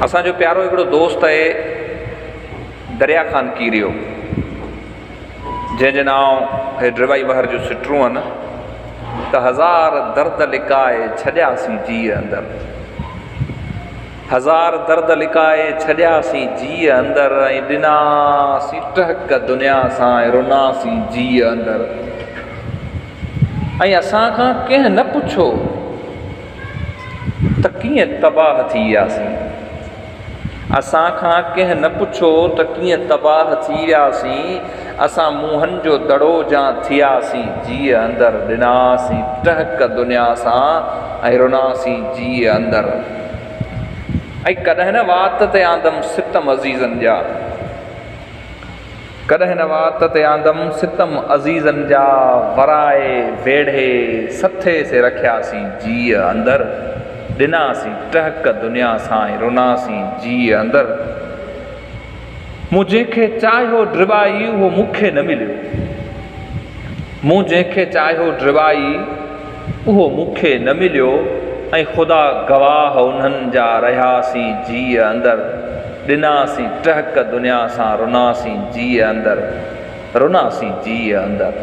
असांजो प्यारो हिकिड़ो दोस्त आहे दरिया ख़ान कीरियो, जंहिंजे नाव हे ड्रिवाई बहर जो सिटरूं आहिनि त हज़ार दर्द लिकाए छॾियासीं जीअ अंदरि, हज़ार दर्द लिकाए छॾियासीं जीअ अंदरि, ऐं ॾिनासीं टहक दुनिया सां ऐं रुनासीं जीअ अंदरि। ऐं असां खां कंहिं न पुछो त कीअं तबाह थी वियासीं, असां खां कंहिं न पुछो त कीअं तबाह थी वियासीं, असां मुंहंनि जो दड़ो जा थियासीं जीअ अंदरि, ॾिनासीं टहक दुनिया सां ऐं रुनासीं जीअ अंदरि। ऐं कॾहिं न वात ते आंदमि सितम अज़ीज़नि जा, कॾहिं न वात ते आंदमि सितम अज़ीज़नि जा, वराए वेढ़े सथे से रखियासीं जीअ अंदरि, ॾिनासीं टहक दुनिया सां ऐं रुनासीं जीअ अंदरि। मूं जंहिंखे चाहियो ड्रिबाई उहो मूंखे न मिलियो, मूं जंहिंखे चाहियो ड्रिबाई उहो मूंखे न मिलियो, ऐं ख़ुदा गवाह उन्हनि जा रहियासीं जीअ अंदरि, ॾिनासीं टहक दुनिया सां रुनासीं जीअ अंदरि, रुनासीं जीअ अंदरि।